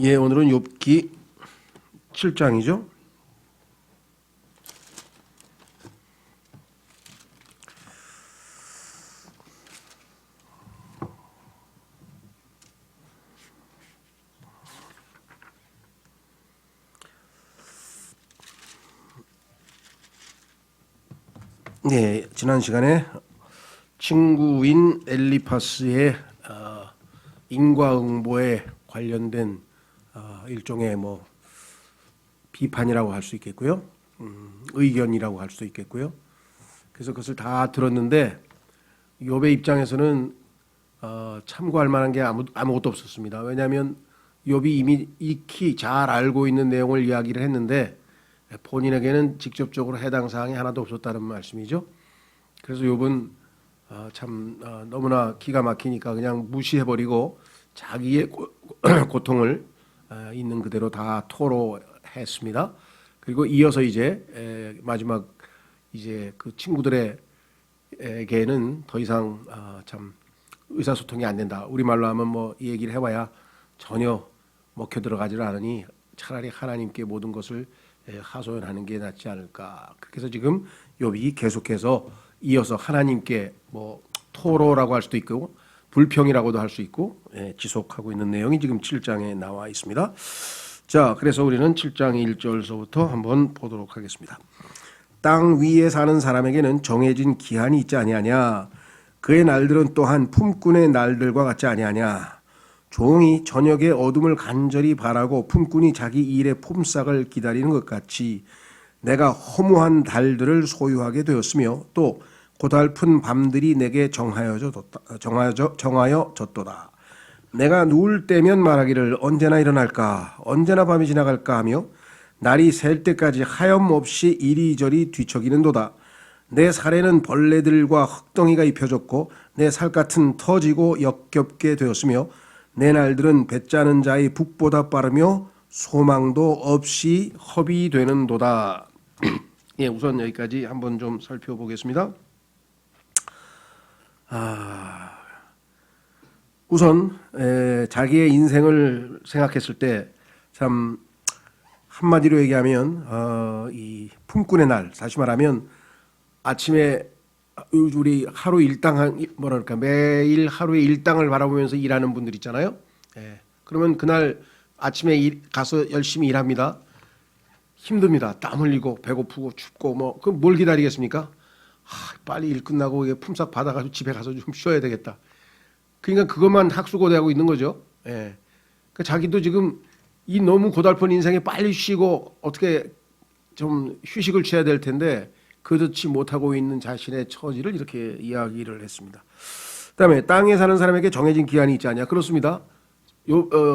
예, 오늘은 욥기 7장이죠. 네, 지난 시간에 친구인 엘리파스의 인과응보에 관련된 일종의 비판이라고 할 수 있겠고요, 의견이라고 할 수도 있겠고요. 그래서 그것을 다 들었는데 욥의 입장에서는 참고할 만한 게 아무것도 없었습니다. 왜냐하면 욥이 이미 익히 잘 알고 있는 내용을 이야기를 했는데 본인에게는 직접적으로 해당 사항이 하나도 없었다는 말씀이죠. 그래서 욥은 너무나 기가 막히니까 그냥 무시해버리고 자기의 고통을 있는 그대로 다 토로했습니다. 그리고 이어서 이제 마지막 이제 그 친구들에게는 더 이상 참 의사소통이 안 된다. 우리말로 하면 이 얘기를 해봐야 전혀 먹혀 들어가지를 않으니 차라리 하나님께 모든 것을 하소연하는 게 낫지 않을까. 그래서 지금 욥이 계속해서 이어서 하나님께 토로라고 할 수도 있고 불평이라고도 할 수 있고 지속하고 있는 내용이 지금 7장에 나와 있습니다. 자, 그래서 우리는 7장 1절서부터 한번 보도록 하겠습니다. 땅 위에 사는 사람에게는 정해진 기한이 있지 아니하냐. 그의 날들은 또한 품꾼의 날들과 같지 아니하냐. 종이 저녁에 어둠을 간절히 바라고 품꾼이 자기 일의 품삯을 기다리는 것 같이 내가 허무한 달들을 소유하게 되었으며 또 고달픈 밤들이 내게 정하여졌도다. 내가 누울 때면 말하기를 언제나 일어날까 언제나 밤이 지나갈까 하며 날이 셀 때까지 하염없이 이리저리 뒤척이는도다. 내 살에는 벌레들과 흙덩이가 입혀졌고 내 살갗은 터지고 역겹게 되었으며 내 날들은 배짜는 자의 북보다 빠르며 소망도 없이 허비되는도다. 예, 우선 여기까지 한번 좀 살펴보겠습니다. 우선 자기의 인생을 생각했을 때 참 한마디로 얘기하면 이 품꾼의 날, 다시 말하면 아침에 우리 하루 일당 매일 하루의 일당을 바라보면서 일하는 분들 있잖아요. 그러면 그날 아침에 가서 열심히 일합니다. 힘듭니다. 땀 흘리고 배고프고 춥고 그럼 뭘 기다리겠습니까? 빨리 일 끝나고 품삯 받아가지고 집에 가서 좀 쉬어야 되겠다. 그러니까 그것만 학수고대하고 있는 거죠. 그러니까 자기도 지금 이 너무 고달픈 인생에 빨리 쉬고 어떻게 좀 휴식을 취해야 될 텐데 그렇지 못하고 있는 자신의 처지를 이렇게 이야기를 했습니다. 그다음에 땅에 사는 사람에게 정해진 기한이 있지 않냐? 그렇습니다.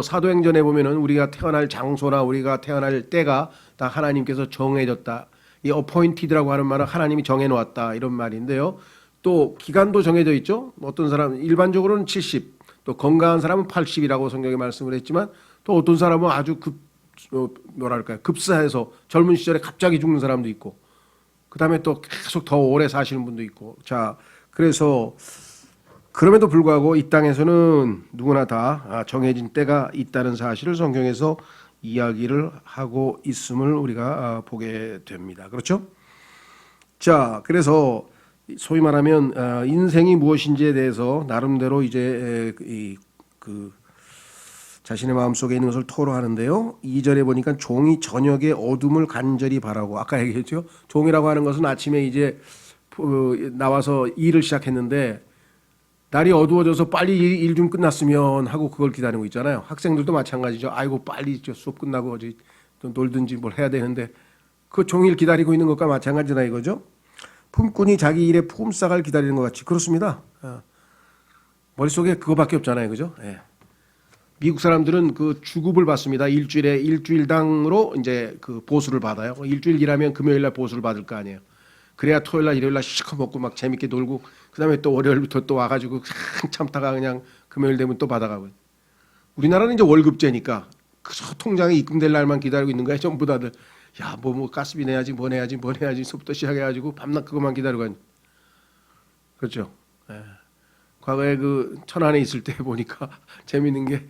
사도행전에 보면은 우리가 태어날 장소나 우리가 태어날 때가 다 하나님께서 정해졌다. 이 appointed라고 하는 말은 하나님이 정해놓았다 이런 말인데요. 또 기간도 정해져 있죠. 어떤 사람 일반적으로는 70, 또 건강한 사람은 80이라고 성경에 말씀을 했지만 또 어떤 사람은 아주 급사해서 젊은 시절에 갑자기 죽는 사람도 있고 그 다음에 또 계속 더 오래 사시는 분도 있고. 자, 그래서 그럼에도 불구하고 이 땅에서는 누구나 다 정해진 때가 있다는 사실을 성경에서 이야기를 하고 있음을 우리가 보게 됩니다. 그렇죠? 자, 그래서 소위 말하면 인생이 무엇인지에 대해서 나름대로 이제 자신의 마음속에 있는 것을 토로하는데요. 2절에 보니까 종이 저녁에 어둠을 간절히 바라고, 아까 얘기했죠. 종이라고 하는 것은 아침에 이제 나와서 일을 시작했는데 날이 어두워져서 빨리 일 좀 끝났으면 하고 그걸 기다리고 있잖아요. 학생들도 마찬가지죠. 아이고 빨리 수업 끝나고 어디 놀든지 뭘 해야 되는데 그 종일 기다리고 있는 것과 마찬가지다 이거죠. 품꾼이 자기 일의 품삯을 기다리는 것 같이 그렇습니다. 머릿속에 그거밖에 없잖아요. 그죠? 미국 사람들은 그 주급을 받습니다. 일주일당으로 이제 그 보수를 받아요. 일주일 일하면 금요일 날 보수를 받을 거 아니에요. 그래야 토요일 날 일요일 날 시커 먹고 막 재밌게 놀고 그다음에 또 월요일부터 또 와가지고 참다가 그냥 금요일 되면 또 받아가고. 우리나라는 이제 월급제니까 그 통장에 입금될 날만 기다리고 있는 거야. 전부 다들 야 가스비 내야지 뭐 내야지부터 시작해가지고 밤낮 그것만 기다리고 있는. 그렇죠. 과거에 그 천안에 있을 때 보니까 재밌는 게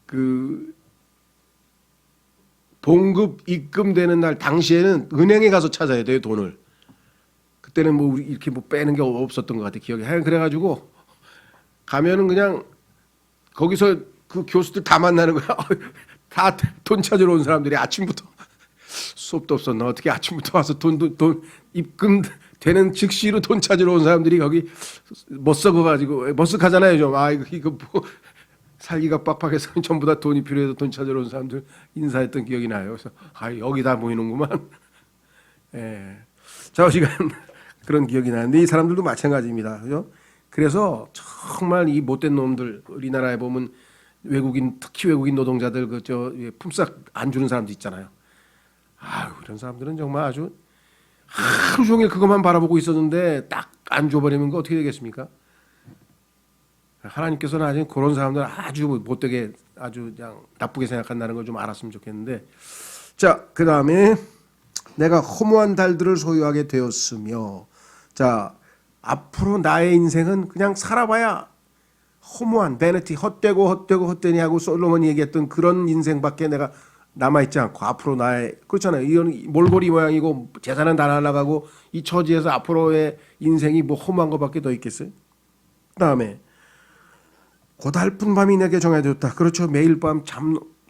그 봉급 입금되는 날 당시에는 은행에 가서 찾아야 돼요, 돈을. 그때는 뭐 우리 이렇게 뭐 빼는 게 없었던 것 같아, 기억이. 하여간 그래가지고 가면은 그냥 거기서 그 교수들 다 만나는 거야. 다 돈 찾으러 온 사람들이 아침부터 수업도 없었나 어떻게 아침부터 와서 돈 입금되는 즉시로 돈 찾으러 온 사람들이 거기 멋쩍어가지고 머쓱하잖아요 좀. 아 이거 뭐 살기가 빡빡해서 전부 다 돈이 필요해서 돈 찾으러 온 사람들 인사했던 기억이 나요. 그래서 아 여기 다 모이는구만. 예. 좌우시간 그런 기억이 나는데 이 사람들도 마찬가지입니다. 그죠? 그래서 정말 이 못된 놈들 우리나라에 보면 외국인 특히 외국인 노동자들 그저 품삯 안 주는 사람도 있잖아요. 아유 이런 사람들은 정말 아주 하루 종일 그것만 바라보고 있었는데 딱 안 줘버리면 그 어떻게 되겠습니까? 하나님께서는 아주 그런 사람들 아주 못되게 아주 그냥 나쁘게 생각한다는 걸 좀 알았으면 좋겠는데. 자, 그 다음에 내가 허무한 달들을 소유하게 되었으며, 자 앞으로 나의 인생은 그냥 살아봐야 허무한 베네티 헛되니 하고 솔로몬이 얘기했던 그런 인생밖에 내가 남아있지 않고 앞으로 나의 그렇잖아요. 이건 몰골이 모양이고 재산은 다 날아가고 이 처지에서 앞으로의 인생이 뭐 허무한 것밖에 더 있겠어요? 그다음에 고달픈 밤이 내게 정해졌다. 그렇죠. 매일 밤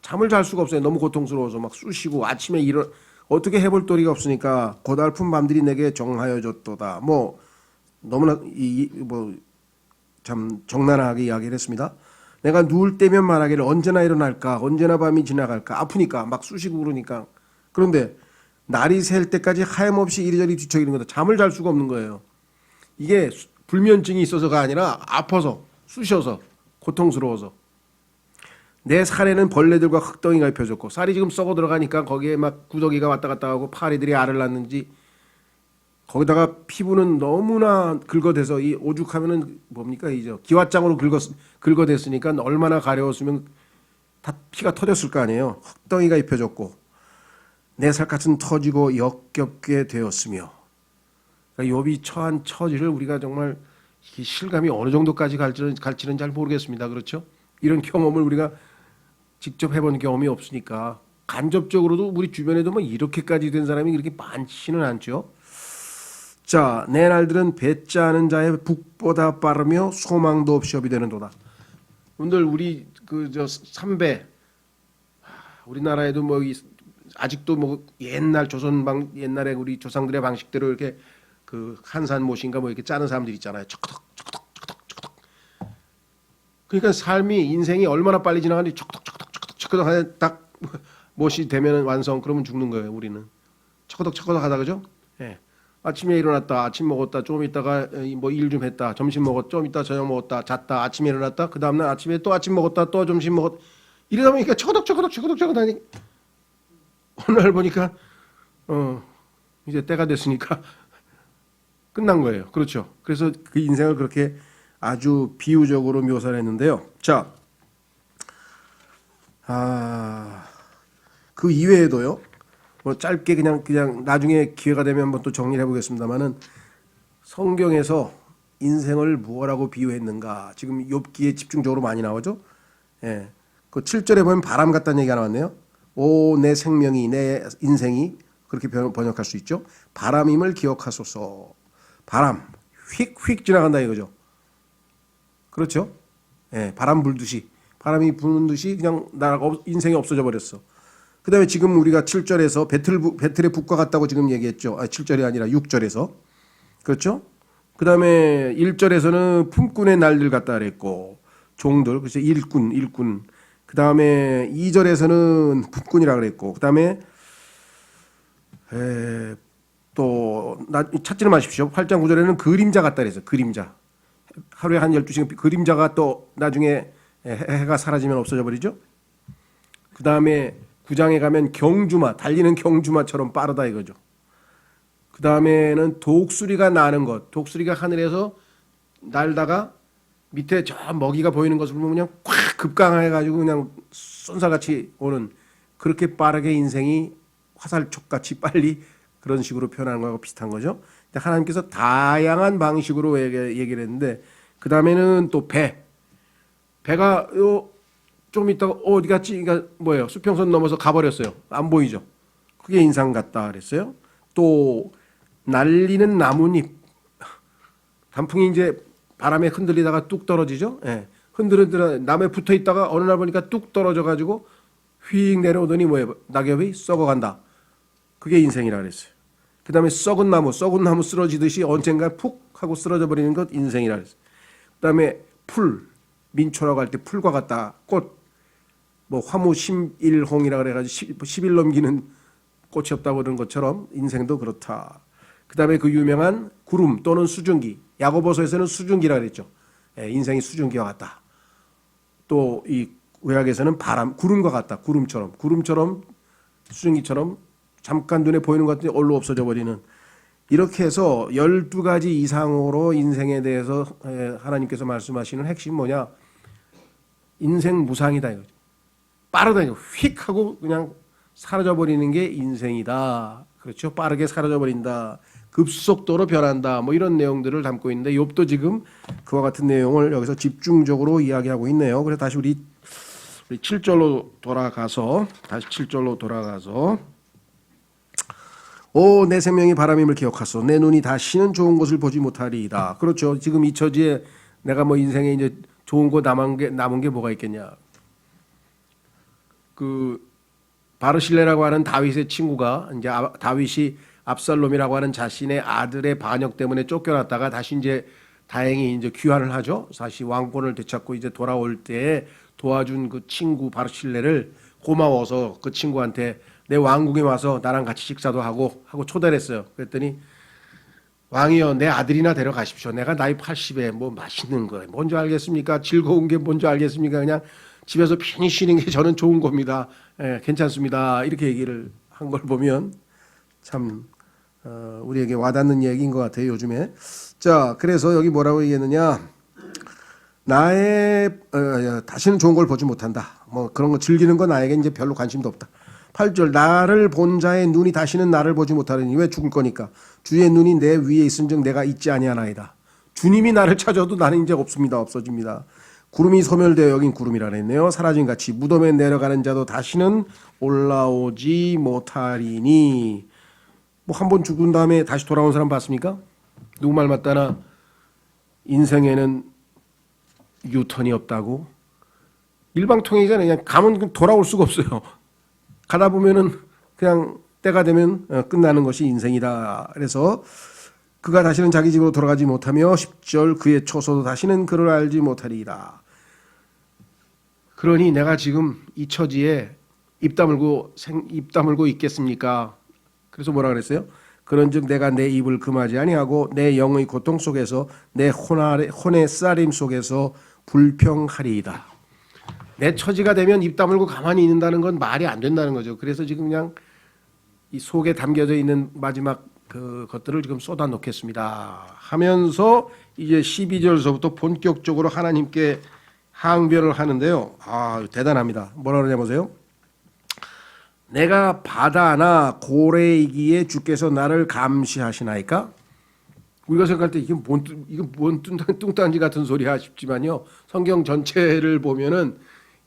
잠을 잘 수가 없어요. 너무 고통스러워서 막 쑤시고 아침에 어떻게 해볼 도리가 없으니까 고달픈 밤들이 내게 정하여졌도다. 뭐 너무나 참 적나라하게 이야기를 했습니다. 내가 누울 때면 말하기를 언제나 일어날까, 언제나 밤이 지나갈까, 아프니까 막 쑤시고 그러니까. 그런데 날이 셀 때까지 하염없이 이리저리 뒤척이는 거다. 잠을 잘 수가 없는 거예요. 이게 불면증이 있어서가 아니라 아파서, 쑤셔서, 고통스러워서. 내 살에는 벌레들과 흙덩이가 입혀졌고 쌀이 지금 썩어 들어가니까 거기에 막 구더기가 왔다 갔다 하고 파리들이 알을 낳는지 거기다가 피부는 너무나 긁어대서 이 오죽하면은 뭡니까 이제 기왓장으로 긁어댔으니까 얼마나 가려웠으면 다 피가 터졌을 거 아니에요. 흙덩이가 입혀졌고 내 살갗은 터지고 역겹게 되었으며. 그러니까 욥이 처한 처지를 우리가 정말 실감이 어느 정도까지 갈지는 잘 모르겠습니다. 그렇죠? 이런 경험을 우리가 직접 해본 경험이 없으니까 간접적으로도 우리 주변에도 뭐 이렇게까지 된 사람이 그렇게 많지는 않죠. 자, 내 날들은 배짜는 자의 북보다 빠르며 소망도 없이 업이 되는도다. 오늘 우리 그저 삼배 우리나라에도 뭐 아직도 뭐 옛날 옛날에 우리 조상들의 방식대로 이렇게 그 한산 못인가 뭐 이렇게 짜는 사람들 있잖아요. 척덕. 그러니까 삶이 인생이 얼마나 빨리 지나가는지 척덕 딱 못이 되면 완성 그러면 죽는 거예요. 우리는 척덕 하다 그죠? 예. 아침에 일어났다, 아침 먹었다, 좀 있다가 뭐 일 좀 했다, 점심 먹었다, 좀 있다 저녁 먹었다, 잤다, 아침에 일어났다, 그 다음날 아침에 또 아침 먹었다, 또 점심 먹었다. 이러다 보니까 척덕 하니 어느 날 보니까 이제 때가 됐으니까 끝난 거예요. 그렇죠. 그래서 그 인생을 그렇게 아주 비유적으로 묘사를 했는데요. 자, 그 이외에도요. 뭐 짧게 그냥 나중에 기회가 되면 한번 또 정리를 해보겠습니다만은 성경에서 인생을 무엇라고 비유했는가 지금 욥기에 집중적으로 많이 나오죠. 예, 그 7절에 보면 바람 같다는 얘기가 나왔네요. 오, 내 생명이 내 인생이 그렇게 번역할 수 있죠. 바람임을 기억하소서. 바람 휙휙 지나간다 이거죠. 그렇죠. 예, 바람 불듯이 바람이 부는 듯이 그냥 나라가 인생이 없어져 버렸어. 그 다음에 지금 우리가 7절에서 배틀의 북과 같다고 지금 얘기했죠. 7절이 아니라 6절에서. 그렇죠? 그 다음에 1절에서는 품꾼의 날들 같다 그랬고, 종들, 그래서 일꾼. 그 다음에 2절에서는 품꾼이라 그랬고, 그 다음에 또 찾지는 마십시오. 8장 9절에는 그림자 같다 그랬어요. 그림자. 하루에 한 12시간 그림자가 또 나중에 해가 사라지면 없어져 버리죠. 그 다음에 9장에 가면 달리는 경주마처럼 빠르다 이거죠. 그 다음에는 독수리가 나는 것. 독수리가 하늘에서 날다가 밑에 저 먹이가 보이는 것을 보면 그냥 콱 급강해가지고 그냥 쏜살같이 오는 그렇게 빠르게 인생이 화살촉같이 빨리 그런 식으로 표현하는 거하고 비슷한 거죠. 근데 하나님께서 다양한 방식으로 얘기를 했는데 그 다음에는 또 배가 좀 있다가 어디 갔지? 그러니까 뭐예요? 수평선 넘어서 가버렸어요. 안 보이죠? 그게 인상 같다 그랬어요. 또 날리는 나뭇잎, 단풍이 이제 바람에 흔들리다가 뚝 떨어지죠. 예. 흔들흔들 나무에 붙어 있다가 어느 날 보니까 뚝 떨어져 가지고 휙 내려오더니 뭐예요? 낙엽이 썩어간다. 그게 인생이라 그랬어요. 그다음에 썩은 나무 쓰러지듯이 언젠가 푹 하고 쓰러져 버리는 것 인생이라 그랬어요. 그다음에 풀, 민초라고 할 때 풀과 같다. 꽃, 뭐 화무 심일홍이라 그래가지고 10일 넘기는 꽃이 없다고 그러는 것처럼 인생도 그렇다. 그다음에 그 유명한 구름 또는 수증기, 야고보서에서는 수증기라 그랬죠. 예, 인생이 수증기와 같다. 또 이 구약에서는 바람, 구름과 같다. 구름처럼 수증기처럼 잠깐 눈에 보이는 것 같은데 얼로 없어져 버리는. 이렇게 해서 12가지 이상으로 인생에 대해서 하나님께서 말씀하시는 핵심 뭐냐? 인생 무상이다 이거죠. 빠르다 이거. 휙 하고 그냥 사라져 버리는 게 인생이다. 그렇죠? 빠르게 사라져 버린다. 급속도로 변한다. 뭐 이런 내용들을 담고 있는데 욥도 지금 그와 같은 내용을 여기서 집중적으로 이야기하고 있네요. 그래서 다시 우리 7절로 돌아가서 오, 내 생명이 바람임을 기억하소. 내 눈이 다시는 좋은 것을 보지 못하리이다. 그렇죠. 지금 이 처지에 내가 뭐 인생에 이제 좋은 거 남은 게 뭐가 있겠냐. 그 바르실레라고 하는 다윗의 친구가 이제 다윗이 압살롬이라고 하는 자신의 아들의 반역 때문에 쫓겨났다가 다시 이제 다행히 이제 귀환을 하죠. 다시 왕권을 되찾고 이제 돌아올 때 도와준 그 친구 바르실레를 고마워서 그 친구한테 내 왕궁에 와서 나랑 같이 식사도 하고 초대를 했어요. 그랬더니 왕이여 내 아들이나 데려가십시오. 내가 나이 80에 뭐 맛있는 거 뭔지 알겠습니까? 즐거운 게 뭔지 알겠습니까? 그냥 집에서 편히 쉬는 게 저는 좋은 겁니다. 예, 괜찮습니다. 이렇게 얘기를 한 걸 보면 참 우리에게 와닿는 얘기인 것 같아요. 요즘에. 자, 그래서 여기 뭐라고 얘기했느냐. 나의 다시는 좋은 걸 보지 못한다. 뭐 그런 거 즐기는 거 나에게 이제 별로 관심도 없다. 8절 나를 본 자의 눈이 다시는 나를 보지 못하리니 왜 죽을 거니까 주의 눈이 내 위에 있은즉 내가 있지 아니하나이다. 주님이 나를 찾아도 나는 이제 없습니다. 없어집니다. 구름이 소멸되어 여긴 구름이라 했네요. 사라진 같이 무덤에 내려가는 자도 다시는 올라오지 못하리니. 뭐 한 번 죽은 다음에 다시 돌아온 사람 봤습니까? 누구 말 맞다나 인생에는 유턴이 없다고. 일방통행이잖아요. 그냥 가면 돌아올 수가 없어요. 가다 보면은 그냥 때가 되면 끝나는 것이 인생이다. 그래서 그가 다시는 자기 집으로 돌아가지 못하며 10절 그의 초소도 다시는 그를 알지 못하리이다. 그러니 내가 지금 이 처지에 입 다물고 있겠습니까? 그래서 뭐라 그랬어요? 그런즉 내가 내 입을 금하지 아니하고 내 영의 고통 속에서 내 혼의 쓰라림 속에서 불평하리이다. 내 처지가 되면 입 다물고 가만히 있는다는 건 말이 안 된다는 거죠. 그래서 지금 그냥 이 속에 담겨져 있는 마지막 그 것들을 지금 쏟아 놓겠습니다 하면서 이제 12절서부터 본격적으로 하나님께 항변을 하는데요. 아, 대단합니다. 뭐라 그러냐 보세요. 내가 바다나 고래이기에 주께서 나를 감시하시나이까? 우리가 생각할 때 이게 뭔 뚱딴지 같은 소리야 싶지만요. 성경 전체를 보면은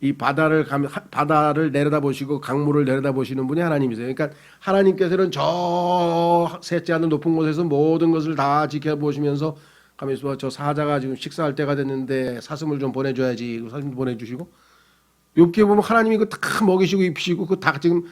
이 바다를 내려다보시고 강물을 내려다보시는 분이 하나님이세요. 그러니까 하나님께서는 저 셋째 하늘 높은 곳에서 모든 것을 다 지켜보시면서 가면서 저 사자가 지금 식사할 때가 됐는데 사슴을 좀 보내줘야지. 사슴 보내주시고 욥기에 보면 하나님이 그 다 먹이시고 입히시고 그 다 지금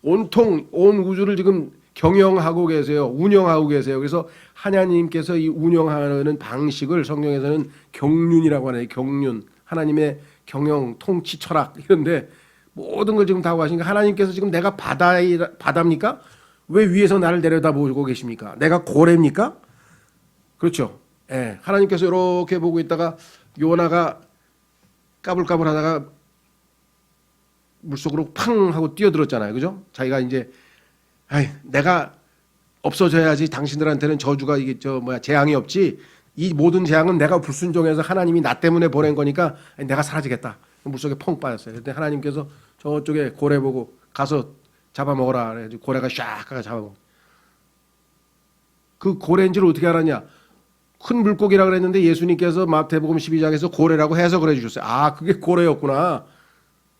온 우주를 지금 경영하고 계세요. 운영하고 계세요. 그래서 하나님께서 이 운영하는 방식을 성경에서는 경륜이라고 하네요. 경륜. 하나님의 경영, 통치, 철학 이런데 모든 걸 지금 다 하고 하시니까 하나님께서 지금 내가 바다입니까? 왜 위에서 나를 내려다보고 계십니까? 내가 고래입니까? 그렇죠. 예, 하나님께서 이렇게 보고 있다가 요나가 까불까불하다가 물속으로 팡 하고 뛰어들었잖아요. 그죠? 자기가 이제 내가 없어져야지 당신들한테는 저주가 이게 재앙이 없지. 이 모든 재앙은 내가 불순종해서 하나님이 나 때문에 보낸 거니까 내가 사라지겠다. 물속에 펑 빠졌어요. 그때 하나님께서 저쪽에 고래 보고 가서 잡아먹어라. 그래가지고 고래가 샥 하고 잡아먹어. 그 고래인지를 어떻게 알았냐? 큰 물고기라 그랬는데 예수님께서 마태복음 12장에서 고래라고 해석을 해주셨어요. 아, 그게 고래였구나.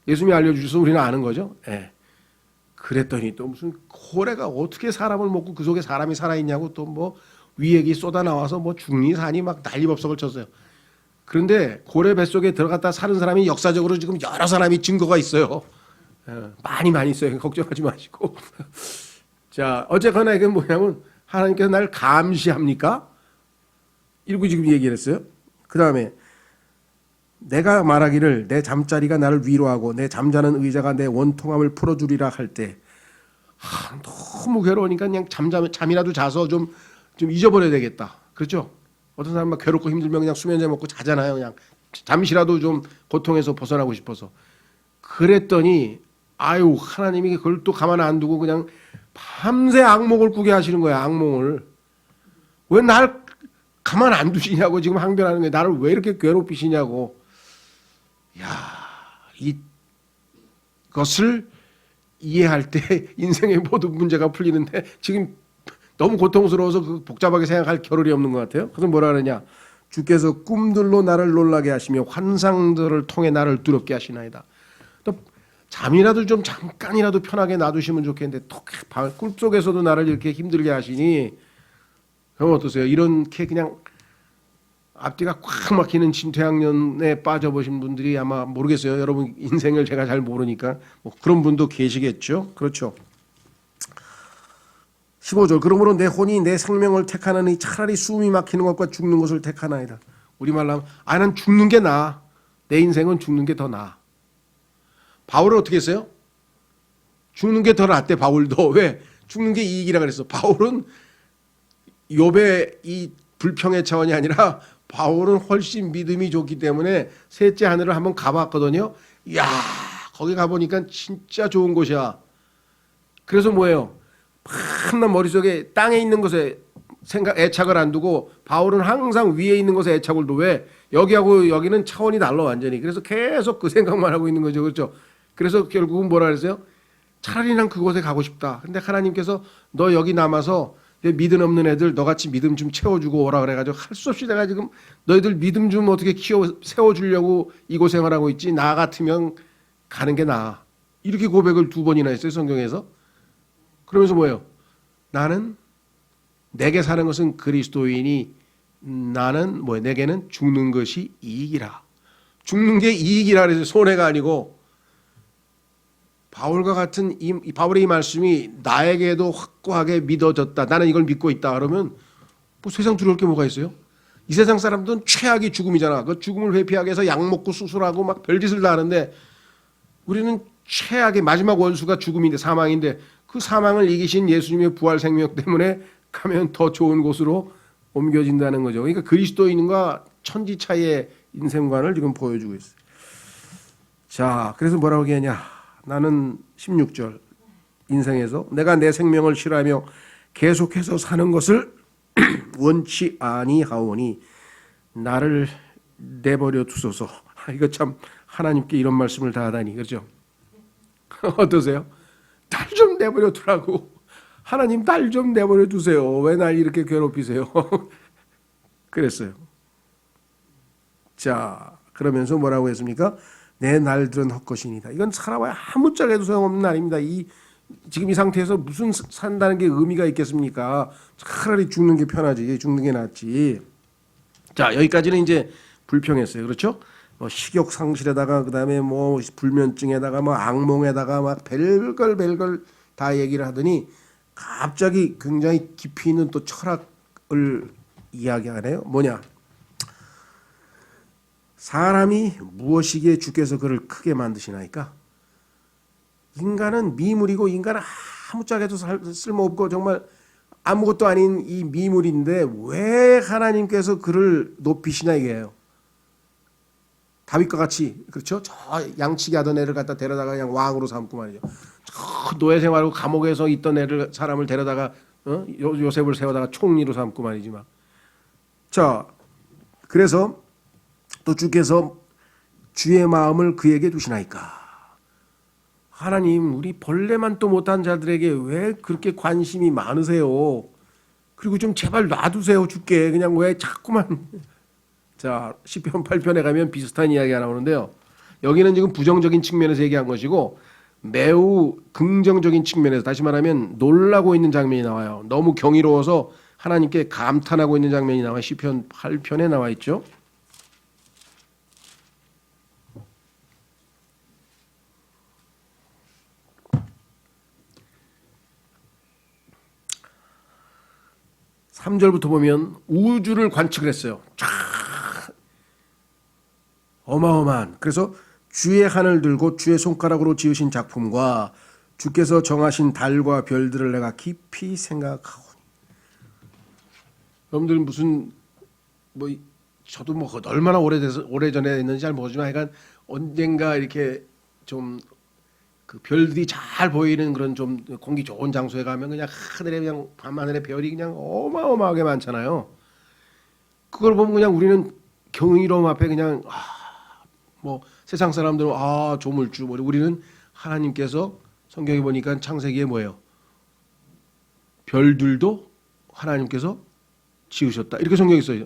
예수님이 알려주셔서 우리는 아는 거죠. 예. 그랬더니 또 무슨 고래가 어떻게 사람을 먹고 그 속에 사람이 살아있냐고 또 뭐 위액이 쏟아 나와서 뭐 죽니 사니 막 난리법석을 쳤어요. 그런데 고래 뱃속에 들어갔다 사는 사람이 역사적으로 지금 여러 사람이 증거가 있어요. 많이 있어요. 걱정하지 마시고. 자, 어쨌거나 이게 뭐냐면 하나님께서 날 감시합니까? 이러고 지금 얘기를 했어요. 그 다음에 내가 말하기를 내 잠자리가 나를 위로하고 내 잠자는 의자가 내 원통함을 풀어주리라 할 때 너무 괴로우니까 그냥 잠이라도 자서 좀 잊어버려야 되겠다. 그렇죠? 어떤 사람은 막 괴롭고 힘들면 그냥 수면제 먹고 자잖아요. 그냥 잠시라도 좀 고통에서 벗어나고 싶어서. 그랬더니 아유 하나님이 그걸 또 가만 안 두고 그냥 밤새 악몽을 꾸게 하시는 거야. 악몽을. 왜 날 가만 안 두시냐고 지금 항변하는 거예요. 나를 왜 이렇게 괴롭히시냐고. 야, 이것을 이해할 때 인생의 모든 문제가 풀리는데 지금 너무 고통스러워서 그 복잡하게 생각할 겨를이 없는 것 같아요. 그래서 뭐라 그러냐. 주께서 꿈들로 나를 놀라게 하시며 환상들을 통해 나를 두렵게 하시나이다. 또 잠이라도 좀 잠깐이라도 편하게 놔두시면 좋겠는데 또 꿈속에서도 나를 이렇게 힘들게 하시니 그럼 어떠세요? 이렇게 그냥 앞뒤가 꽉 막히는 진퇴양년에 빠져보신 분들이 아마 모르겠어요. 여러분 인생을 제가 잘 모르니까 뭐 그런 분도 계시겠죠. 그렇죠. 15절 그러므로 내 혼이 내 생명을 택하느니 차라리 숨이 막히는 것과 죽는 것을 택하나이다. 우리말로 하면 난 죽는 게 나아. 내 인생은 죽는 게 더 나아. 바울은 어떻게 했어요? 죽는 게 더 낫대. 바울도. 왜? 죽는 게 이익이라 그랬어. 바울은 욥의 이 불평의 차원이 아니라 바울은 훨씬 믿음이 좋기 때문에 셋째 하늘을 한번 가봤거든요. 이야 거기 가보니까 진짜 좋은 곳이야. 그래서 뭐예요? 맨날 머릿속에 땅에 있는 것에 애착을 안 두고 바울은 항상 위에 있는 것에 애착을 둬. 왜? 여기하고 여기는 차원이 달라 완전히. 그래서 계속 그 생각만 하고 있는 거죠. 그렇죠? 그래서 결국은 뭐라 그랬어요? 차라리 난 그곳에 가고 싶다. 근데 하나님께서 너 여기 남아서 믿음 없는 애들 너같이 믿음 좀 채워주고 오라 그래가지고 할 수 없이 내가 지금 너희들 믿음 좀 어떻게 세워주려고 이 고생을 하고 있지. 나 같으면 가는 게 나아. 이렇게 고백을 2번이나 했어요. 성경에서. 그러면서 뭐예요? 나는 내게 사는 것은 그리스도이니 나는 뭐예요? 내게는 죽는 것이 이익이라. 죽는 게 이익이라 그래서 손해가 아니고 바울과 같은 바울의 이 말씀이 나에게도 확고하게 믿어졌다. 나는 이걸 믿고 있다. 그러면 뭐 세상 두려울 게 뭐가 있어요? 이 세상 사람들은 최악이 죽음이잖아. 그 죽음을 회피하기 위해서 약 먹고 수술하고 막 별짓을 다 하는데 우리는 최악의 마지막 원수가 죽음인데 사망인데 그 사망을 이기신 예수님의 부활 생명 때문에 가면 더 좋은 곳으로 옮겨진다는 거죠. 그러니까 그리스도인과 천지 차이의 인생관을 지금 보여주고 있어요. 자, 그래서 뭐라고 얘기하냐. 나는 16절 인생에서 내가 내 생명을 싫어하며 계속해서 사는 것을 원치 아니하오니 나를 내버려 두소서. 이거 참 하나님께 이런 말씀을 다 하다니. 그렇죠? 어떠세요? 날 좀 내버려 두라고. 하나님 날 좀 내버려 두세요. 왜 날 이렇게 괴롭히세요? 그랬어요. 자, 그러면서 뭐라고 했습니까? 내 날들은 헛것이니다. 이건 살아봐야 아무짝에도 소용없는 날입니다. 지금 이 상태에서 무슨 산다는 게 의미가 있겠습니까? 차라리 죽는 게 편하지. 죽는 게 낫지. 자, 여기까지는 이제 불평했어요. 그렇죠? 뭐 식욕 상실에다가 그다음에 뭐 불면증에다가 뭐 악몽에다가 막 별걸 다 얘기를 하더니 갑자기 굉장히 깊이 있는 또 철학을 이야기하네요. 뭐냐? 사람이 무엇이기에 주께서 그를 크게 만드시나이까? 인간은 미물이고 인간은 아무짝에도 쓸모없고 정말 아무것도 아닌 이 미물인데 왜 하나님께서 그를 높이시나 이게요. 다윗과 같이 그렇죠? 저 양치기 하던 애를 갖다 데려다가 그냥 왕으로 삼고 말이죠. 저 노예 생활하고 감옥에서 있던 사람을 데려다가 요셉을 세워다가 총리로 삼고 말이지 막. 자, 그래서 또 주께서 주의 마음을 그에게 두시나이까. 하나님 우리 벌레만 또 못한 자들에게 왜 그렇게 관심이 많으세요? 그리고 좀 제발 놔두세요 주께. 그냥 왜 자꾸만. 자, 시편 8편에 가면 비슷한 이야기가 나오는데요. 여기는 지금 부정적인 측면에서 얘기한 것이고 매우 긍정적인 측면에서 다시 말하면 놀라고 있는 장면이 나와요. 너무 경이로워서 하나님께 감탄하고 있는 장면이 나와 시편 8편에 나와 있죠. (3절부터) 보면 우주를 관측을 했어요. 쫙 어마어마한, 그래서 주의 하늘 들고 주의 손가락으로 지으신 작품과 주께서 정하신 달과 별들을 내가 깊이 생각하오니. 여러분들 무슨 뭐 저도 뭐 얼마나 오래전에 했는지 잘 모르지만 하여간 언젠가 이렇게 좀 그 별들이 잘 보이는 그런 좀 공기 좋은 장소에 가면 그냥 하늘에 그냥 밤하늘에 별이 그냥 어마어마하게 많잖아요. 그걸 보면 그냥 우리는 경이로움 앞에 그냥 뭐 세상 사람들은 조물주, 우리는 하나님께서 성경에 보니까 창세기에 뭐예요? 별들도 하나님께서 지으셨다. 이렇게 성경에 있어요.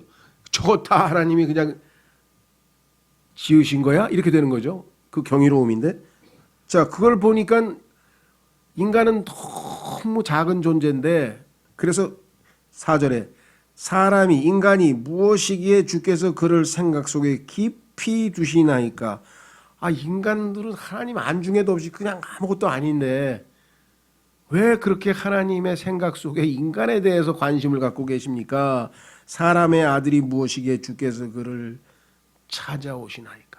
저거 다 하나님이 그냥 지으신 거야? 이렇게 되는 거죠. 그 경이로움인데. 자, 그걸 보니까 인간은 너무 작은 존재인데, 그래서 4절에 사람이 인간이 무엇이기에 주께서 그를 생각 속에 깊이 두시나이까. 인간들은 하나님 안중에도 없이 그냥 아무것도 아닌데 왜 그렇게 하나님의 생각 속에 인간에 대해서 관심을 갖고 계십니까? 사람의 아들이 무엇이기에 주께서 그를 찾아오시나이까.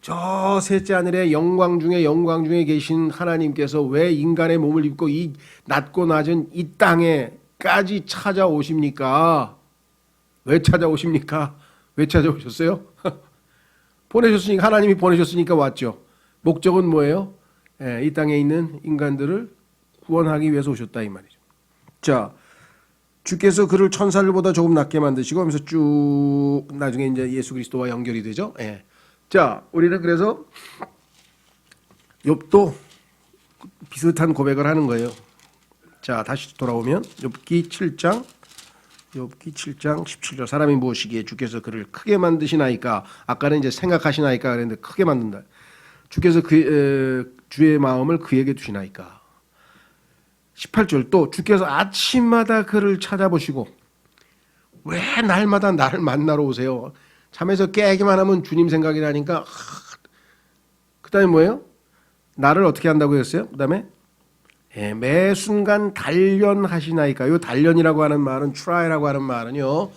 저 셋째 하늘의 영광 중에 계신 하나님께서 왜 인간의 몸을 입고 이 낮고 낮은 이 땅에까지 찾아오십니까? 왜 찾아오십니까? 왜 찾아오셨어요? 보내셨으니까, 하나님이 보내셨으니까 왔죠. 목적은 뭐예요? 이 땅에 있는 인간들을 구원하기 위해서 오셨다 이 말이죠. 자, 주께서 그를 천사들보다 조금 낮게 만드시고 하면서 쭉 나중에 이제 예수 그리스도와 연결이 되죠. 자, 우리는 그래서 욥도 비슷한 고백을 하는 거예요. 자, 다시 돌아오면 욥기 7장 17절 사람이 무엇이기에 주께서 그를 크게 만드시나이까. 아까는 이제 생각하시나이까 그랬는데 크게 만든다. 주께서 주의 마음을 그에게 두시나이까. 18절 또 주께서 아침마다 그를 찾아보시고. 왜 날마다 나를 만나러 오세요? 잠에서 깨기만 하면 주님 생각이 나니까. 그 다음에 뭐예요? 나를 어떻게 한다고 했어요? 그 다음에 매 순간 단련하시나이까. 이 단련이라고 하는 말은 try라고 하는 말은요,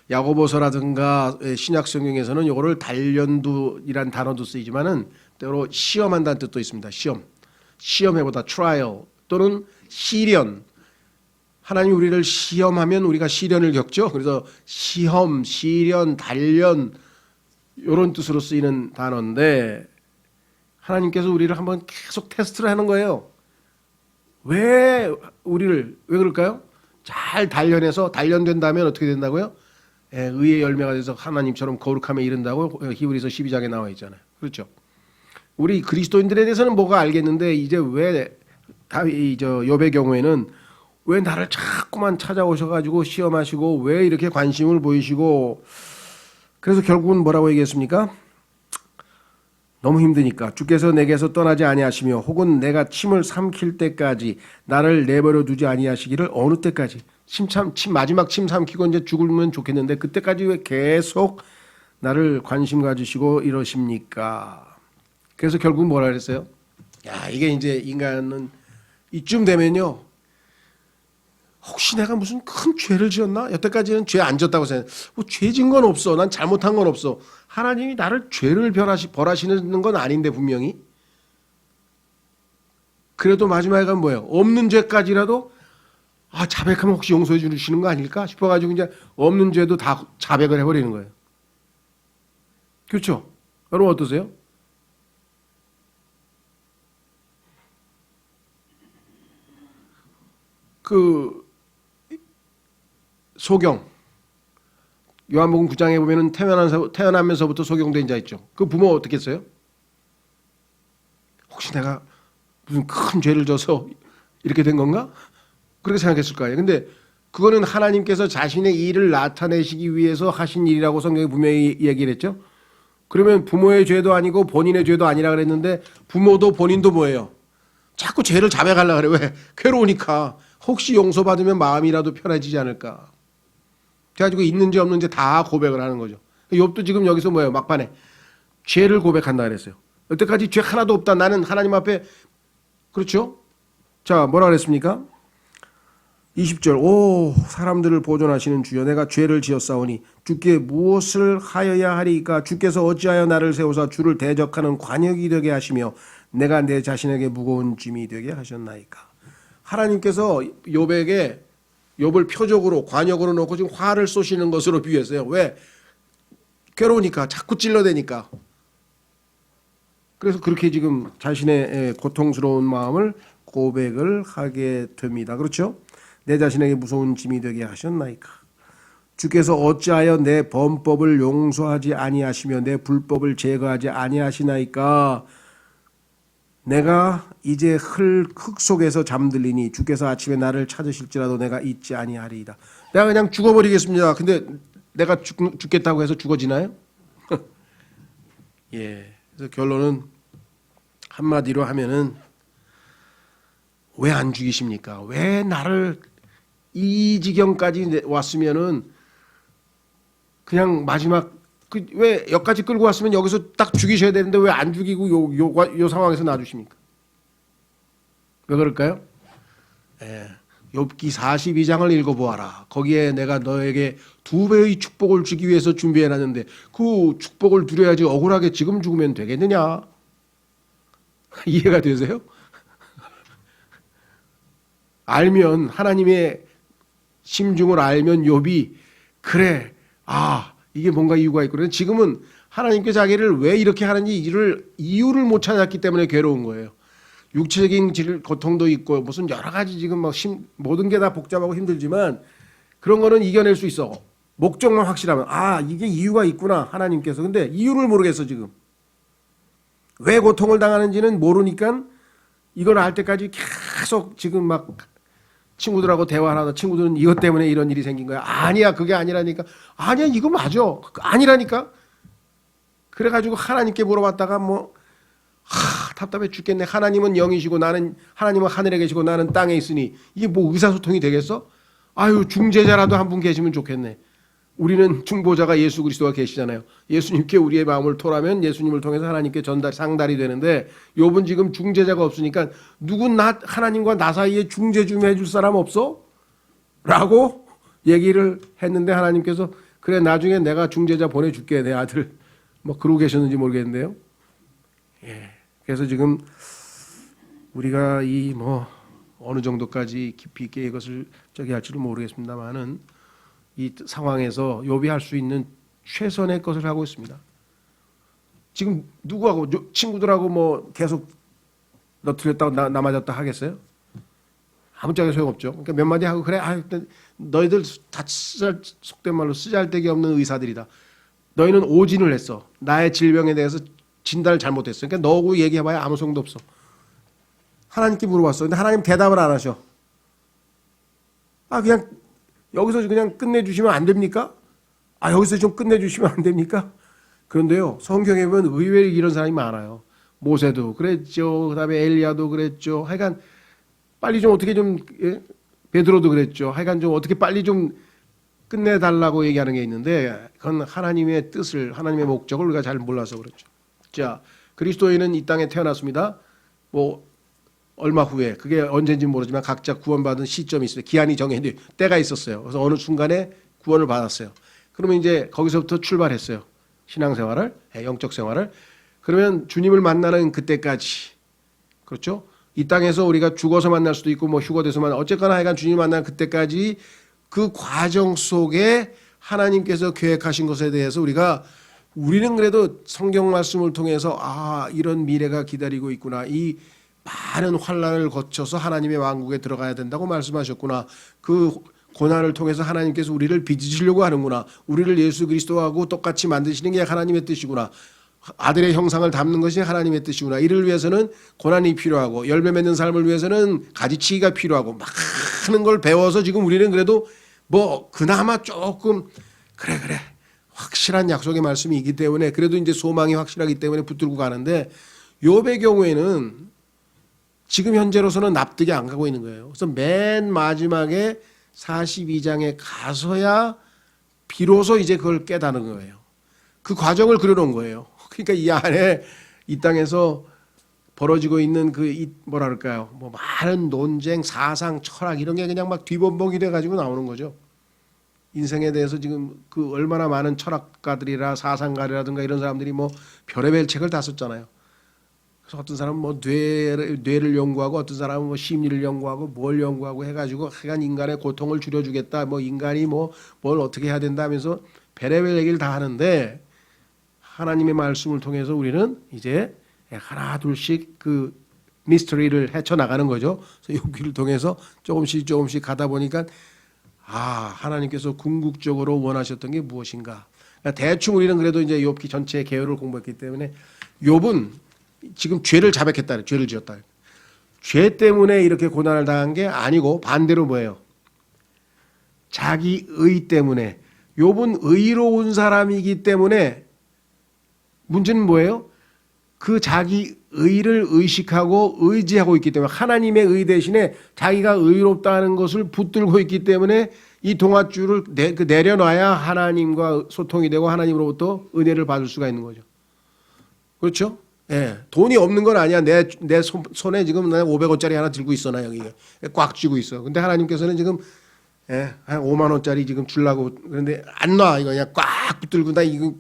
야고보서라든가 신약 성경에서는 이거를 단련도이란 단어도 쓰이지만은 때로 시험한다는 뜻도 있습니다. 시험해보다 trial 또는 시련. 하나님 우리를 시험하면 우리가 시련을 겪죠. 그래서 시험, 시련, 단련 이런 뜻으로 쓰이는 단어인데 하나님께서 우리를 한번 계속 테스트를 하는 거예요. 왜 그럴까요? 잘 단련해서 단련된다면 어떻게 된다고요? 의의 열매가 돼서 하나님처럼 거룩함에 이른다고 히브리서 12장에 나와 있잖아요. 그렇죠? 우리 그리스도인들에 대해서는 뭐가 알겠는데 이제 왜 욥의 경우에는 왜 나를 자꾸만 찾아오셔가지고 시험하시고 왜 이렇게 관심을 보이시고, 그래서 결국은 뭐라고 얘기했습니까? 너무 힘드니까 주께서 내게서 떠나지 아니하시며 혹은 내가 침을 삼킬 때까지 나를 내버려 두지 아니하시기를. 어느 때까지? 마지막 침 삼키고 이제 죽으면 좋겠는데 그때까지 왜 계속 나를 관심 가지시고 이러십니까? 그래서 결국 뭐라 그랬어요? 이게 이제 인간은 이쯤 되면요, 혹시 내가 무슨 큰 죄를 지었나? 여태까지는 죄 안 지었다고 생각해. 죄 진 건 없어. 난 잘못한 건 없어. 하나님이 나를 죄를 벌하시는 건 아닌데 분명히. 그래도 마지막에 가면 뭐예요? 없는 죄까지라도 자백하면 혹시 용서해 주시는 거 아닐까 싶어가지고 이제 없는 죄도 다 자백을 해버리는 거예요. 그렇죠? 여러분 어떠세요? 소경, 요한복음 9장에 보면은 태어나면서부터 소경된 자 있죠. 그 부모 어떻게 했어요? 혹시 내가 무슨 큰 죄를 져서 이렇게 된 건가? 그렇게 생각했을 거예요. 근데 그거는 하나님께서 자신의 일을 나타내시기 위해서 하신 일이라고 성경이 분명히 얘기를 했죠. 그러면 부모의 죄도 아니고 본인의 죄도 아니라 그랬는데 부모도 본인도 뭐예요? 자꾸 죄를 자백하려고 그래. 왜? 괴로우니까. 혹시 용서받으면 마음이라도 편해지지 않을까. 그래가지고 있는지 없는지 다 고백을 하는 거죠. 욥도 지금 여기서 뭐예요? 막판에 죄를 고백한다 그랬어요. 여태까지 죄 하나도 없다. 나는 하나님 앞에 그렇죠? 자, 뭐라 그랬습니까? 20절. 오, 사람들을 보존하시는 주여, 내가 죄를 지었사오니 주께 무엇을 하여야 하리까? 주께서 어찌하여 나를 세우사 주를 대적하는 관역이 되게 하시며 내가 내 자신에게 무거운 짐이 되게 하셨나이까? 하나님께서 욥을 표적으로 관역으로 놓고 지금 화를 쏘시는 것으로 비유했어요. 왜? 괴로우니까, 자꾸 찔러대니까. 그래서 그렇게 지금 자신의 고통스러운 마음을 고백을 하게 됩니다. 그렇죠? 내 자신에게 무서운 짐이 되게 하셨나이까? 주께서 어찌하여 내 범법을 용서하지 아니하시며 내 불법을 제거하지 아니하시나이까? 내가 이제 흙 속에서 잠들리니 주께서 아침에 나를 찾으실지라도 내가 잊지 아니하리이다. 내가 그냥 죽어버리겠습니다. 근데 내가 죽겠다고 해서 죽어지나요? 예. 그래서 결론은 한마디로 하면은 왜 안 죽이십니까? 왜 나를 이 지경까지 왔으면은 그냥 마지막 왜 여기까지 끌고 왔으면 여기서 딱 죽이셔야 되는데 왜 안 죽이고 요 상황에서 놔주십니까? 왜 그럴까요? 예. 욥기 42장을 읽어보아라. 거기에 내가 너에게 2배의 축복을 주기 위해서 준비해놨는데 그 축복을 누려야지 억울하게 지금 죽으면 되겠느냐? 이해가 되세요? 알면 하나님의 심중을 알면 욥이 그래, 이게 뭔가 이유가 있거든. 지금은 하나님께 자기를 왜 이렇게 하는지 이유를 못 찾았기 때문에 괴로운 거예요. 육체적인 고통도 있고 무슨 여러 가지 지금 모든 게 다 복잡하고 힘들지만 그런 거는 이겨낼 수 있어. 목적만 확실하면 이게 이유가 있구나 하나님께서. 근데 이유를 모르겠어 지금. 왜 고통을 당하는지는 모르니까 이걸 알 때까지 계속 지금 막 친구들하고 대화하다 친구들은 이것 때문에 이런 일이 생긴 거야. 아니야 그게 아니라니까. 아니야 이거 맞아. 아니라니까. 그래가지고 하나님께 물어봤다가 답답해 죽겠네. 하나님은 영이시고 하나님은 하늘에 계시고 나는 땅에 있으니 이게 뭐 의사소통이 되겠어? 아유 중재자라도 한 분 계시면 좋겠네. 우리는 중보자가 예수 그리스도가 계시잖아요. 예수님께 우리의 마음을 토라면 예수님을 통해서 하나님께 상달이 되는데 욥은 지금 중재자가 없으니까 하나님과 나 사이에 중재 좀 해줄 사람 없어? 라고 얘기를 했는데 하나님께서 그래 나중에 내가 중재자 보내줄게 내 아들. 그러고 계셨는지 모르겠는데요. 예. 그래서 지금 우리가 어느 정도까지 깊이 있게 이것을 할지는 모르겠습니다만은 이 상황에서 욥이 할 수 있는 최선의 것을 하고 있습니다. 지금 누구하고 친구들하고 계속 너 틀렸다고 나 맞았다 하겠어요? 아무짝에 소용없죠. 그러니까 몇 마디 하고 그래 너희들 다 속된 말로 쓰잘데기 없는 의사들이다. 너희는 오진을 했어. 나의 질병에 대해서 진단을 잘못했어. 그러니까 너하고 얘기해봐야 아무 소용도 없어. 하나님께 물어봤어. 근데 하나님 대답을 안 하셔. 그냥 여기서 그냥 끝내주시면 안 됩니까? 여기서 좀 끝내주시면 안 됩니까? 그런데요, 성경에 보면 의외로 이런 사람이 많아요. 모세도 그랬죠. 그 다음에 엘리야도 그랬죠. 하여간 빨리 좀 어떻게 베드로도 그랬죠. 하여간 좀 어떻게 빨리 좀 끝내달라고 얘기하는 게 있는데 그건 하나님의 뜻을, 하나님의 목적을 우리가 잘 몰라서 그렇죠. 자, 그리스도인은 이 땅에 태어났습니다. 얼마 후에 그게 언제인지 모르지만 각자 구원받은 시점이 있어요. 기한이 정해진 때가 있었어요. 그래서 어느 순간에 구원을 받았어요. 그러면 이제 거기서부터 출발했어요. 신앙생활을, 영적 생활을. 그러면 주님을 만나는 그때까지, 그렇죠? 이 땅에서 우리가 죽어서 만날 수도 있고 휴거돼서 어쨌거나 하여간 주님을 만나는 그때까지 그 과정 속에 하나님께서 계획하신 것에 대해서 우리는 그래도 성경 말씀을 통해서 이런 미래가 기다리고 있구나. 이 많은 환난을 거쳐서 하나님의 왕국에 들어가야 된다고 말씀하셨구나. 그 고난을 통해서 하나님께서 우리를 빚으시려고 하는구나. 우리를 예수 그리스도하고 똑같이 만드시는 게 하나님의 뜻이구나. 아들의 형상을 담는 것이 하나님의 뜻이구나. 이를 위해서는 고난이 필요하고 열매 맺는 삶을 위해서는 가지치기가 필요하고 많은 걸 배워서 지금 우리는 그래도 그나마 조금 그래 확실한 약속의 말씀이 있기 때문에 그래도 이제 소망이 확실하기 때문에 붙들고 가는데 욥의 경우에는 지금 현재로서는 납득이 안 가고 있는 거예요. 그래서 맨 마지막에 42장에 가서야 비로소 이제 그걸 깨닫는 거예요. 그 과정을 그려놓은 거예요. 그러니까 이 안에 이 땅에서 벌어지고 있는 뭐라 그럴까요? 뭐 많은 논쟁, 사상, 철학 이런 게 그냥 막 뒤범벅이 돼가지고 나오는 거죠. 인생에 대해서 지금 그 얼마나 많은 철학가들이라 사상가라든가 이런 사람들이 뭐 별의별 책을 다 썼잖아요. 그래서 어떤 사람은 뭐 뇌를 연구하고 어떤 사람은 뭐 심리를 연구하고 뭘 연구하고 해가지고 하여간 인간의 고통을 줄여주겠다. 뭐 인간이 뭐 뭘 어떻게 해야 된다 하면서 별의별 얘기를 다 하는데 하나님의 말씀을 통해서 우리는 이제 하나 둘씩 그 미스터리를 헤쳐나가는 거죠. 그래서 여기를 통해서 조금씩 가다 보니까 하나님께서 궁극적으로 원하셨던 게 무엇인가. 그러니까 대충 우리는 그래도 이제 욥기 전체의 개요를 공부했기 때문에 욥은 지금 죄를 자백했다. 죄를 지었다. 죄 때문에 이렇게 고난을 당한 게 아니고 반대로 뭐예요? 자기 의 때문에. 욥은 의로운 사람이기 때문에 문제는 뭐예요? 그 자기 의를 의식하고 의지하고 있기 때문에 하나님의 의 대신에 자기가 의롭다는 것을 붙들고 있기 때문에 이 동아줄을 내려놔야 하나님과 소통이 되고 하나님으로부터 은혜를 받을 수가 있는 거죠. 그렇죠? 예, 돈이 없는 건 아니야. 내 손에 지금 500원짜리 하나 들고 있어. 나 여기 꽉 쥐고 있어. 근데 하나님께서는 지금 한 5만 원짜리 지금 주려고 그런데 안 놔. 이거 그냥 꽉 붙들고 나 이거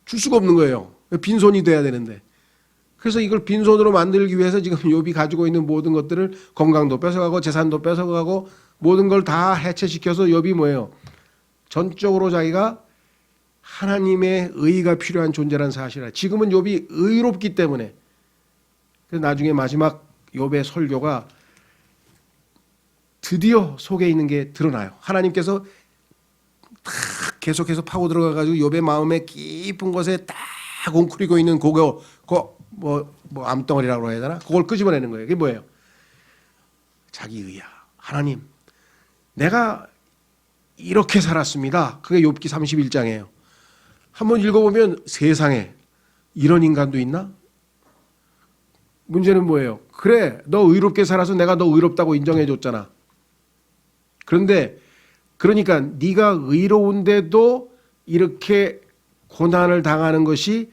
줄 수가 없는 거예요. 빈손이 돼야 되는데. 그래서 이걸 빈손으로 만들기 위해서 지금 욥이 가지고 있는 모든 것들을 건강도 뺏어가고 재산도 뺏어가고 모든 걸 다 해체시켜서 욥이 뭐예요? 전적으로 자기가 하나님의 의가 필요한 존재라는 사실이라. 지금은 욥이 의롭기 때문에. 그래서 나중에 마지막 욥의 설교가 드디어 속에 있는 게 드러나요. 하나님께서 딱 계속해서 파고 들어가 가지고 욥의 마음의 깊은 곳에 딱 웅크리고 있는 뭐 암덩어리라고 해야 되나? 그걸 끄집어내는 거예요. 그게 뭐예요? 자기 의야. 하나님, 내가 이렇게 살았습니다. 그게 욥기 31장이에요. 한번 읽어보면 세상에 이런 인간도 있나? 문제는 뭐예요? 그래, 너 의롭게 살아서 내가 너 의롭다고 인정해 줬잖아. 그런데 그러니까 네가 의로운데도 이렇게 고난을 당하는 것이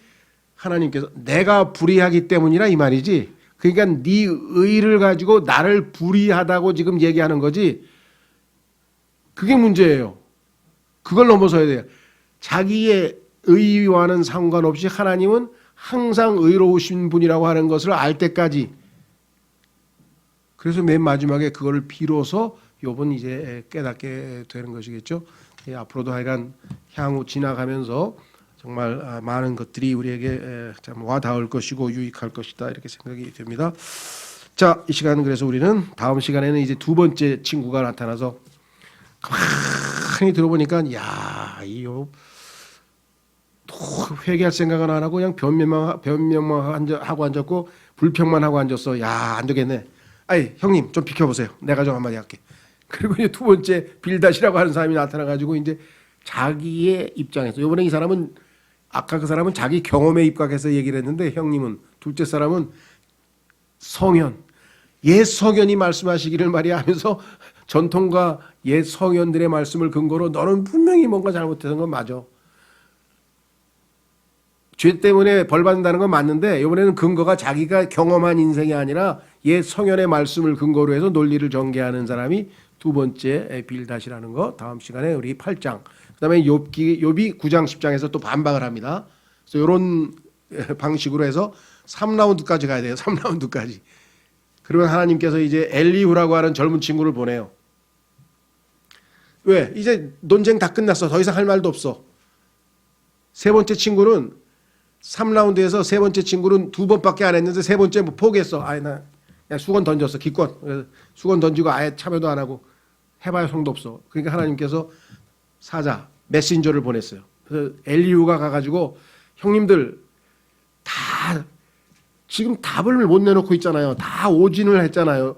하나님께서 내가 불의하기 때문이라 이 말이지. 그러니까 네 의를 가지고 나를 불의하다고 지금 얘기하는 거지. 그게 문제예요. 그걸 넘어서야 돼요. 자기의 의와는 상관없이 하나님은 항상 의로우신 분이라고 하는 것을 알 때까지. 그래서 맨 마지막에 그거를 비로소 욥은 이제 깨닫게 되는 것이겠죠. 앞으로도 하여간 향후 지나가면서 정말 많은 것들이 우리에게 참 와닿을 것이고 유익할 것이다 이렇게 생각이 됩니다. 자, 이 시간은 그래서 우리는 다음 시간에는 이제 두 번째 친구가 나타나서 가만히 들어보니까 이 욥 또 회개할 생각은 안 하고 그냥 변명만 하고 앉았고 불평만 하고 앉았어. 안 되겠네. 아이 형님 좀 비켜보세요. 내가 좀 한마디 할게. 그리고 이제 두 번째 빌닷이라고 하는 사람이 나타나가지고 이제 자기의 입장에서 이번에 이 사람은 아까 그 사람은 자기 경험에 입각해서 얘기를 했는데 형님은 둘째 사람은 성현 옛 성현이 말씀하시기를 말이야 하면서 전통과 옛 성현들의 말씀을 근거로 너는 분명히 뭔가 잘못해서 건 맞아. 죄 때문에 벌 받는다는 건 맞는데 이번에는 근거가 자기가 경험한 인생이 아니라 옛 성현의 말씀을 근거로 해서 논리를 전개하는 사람이 두 번째 빌닷이라는 거. 다음 시간에 우리 8장 그다음에 욥이 9장 10장에서 또 반박을 합니다. 그래서 이런 방식으로 해서 3라운드까지 가야 돼요. 3라운드까지. 그러면 하나님께서 이제 엘리후라고 하는 젊은 친구를 보내요. 왜? 이제 논쟁 다 끝났어. 더 이상 할 말도 없어. 세 번째 친구는 3라운드에서 세 번째 친구는 두 번밖에 안 했는데 세 번째 뭐 포기했어. 나 그냥 수건 던졌어. 기권. 수건 던지고 아예 참여도 안 하고 해봐야 소용도 없어. 그러니까 하나님께서 사자, 메신저를 보냈어요. 그래서 엘리후가 가가지고 형님들 다 지금 답을 못 내놓고 있잖아요. 다 오진을 했잖아요.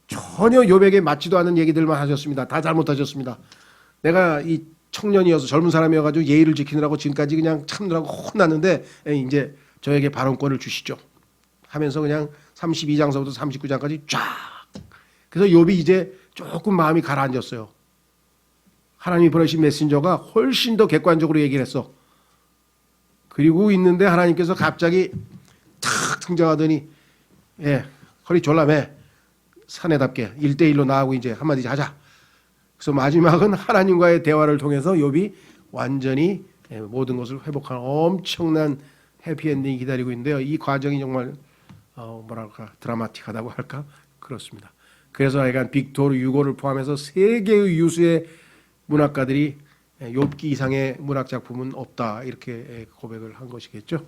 전혀 욥에게 맞지도 않은 얘기들만 하셨습니다. 다 잘못하셨습니다. 내가 이 청년이어서 젊은 사람이어가지고 예의를 지키느라고 지금까지 그냥 참느라고 혼났는데 이제 저에게 발언권을 주시죠 하면서 그냥 32장서부터 39장까지 쫙. 그래서 욥이 이제 조금 마음이 가라앉았어요. 하나님이 보내신 메신저가 훨씬 더 객관적으로 얘기를 했어. 그리고 있는데 하나님께서 갑자기 탁 등장하더니 허리 졸라매 사내답게 1대1로 나하고 이제 한마디 하자. 그래서 마지막은 하나님과의 대화를 통해서 욥이 완전히 모든 것을 회복하는 엄청난 해피엔딩이 기다리고 있는데요. 이 과정이 정말 뭐랄까 드라마틱하다고 할까 그렇습니다. 그래서 하여간 빅토르 유고를 포함해서 세계의 유수의 문학가들이 욥기 이상의 문학 작품은 없다 이렇게 고백을 한 것이겠죠.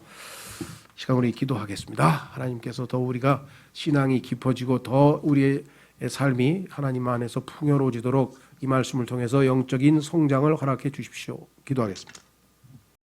시간으로 기도하겠습니다. 하나님께서 더 우리가 신앙이 깊어지고 더 우리의 삶이 하나님 안에서 풍요로워지도록 이 말씀을 통해서 영적인 성장을 허락해 주십시오. 기도하겠습니다.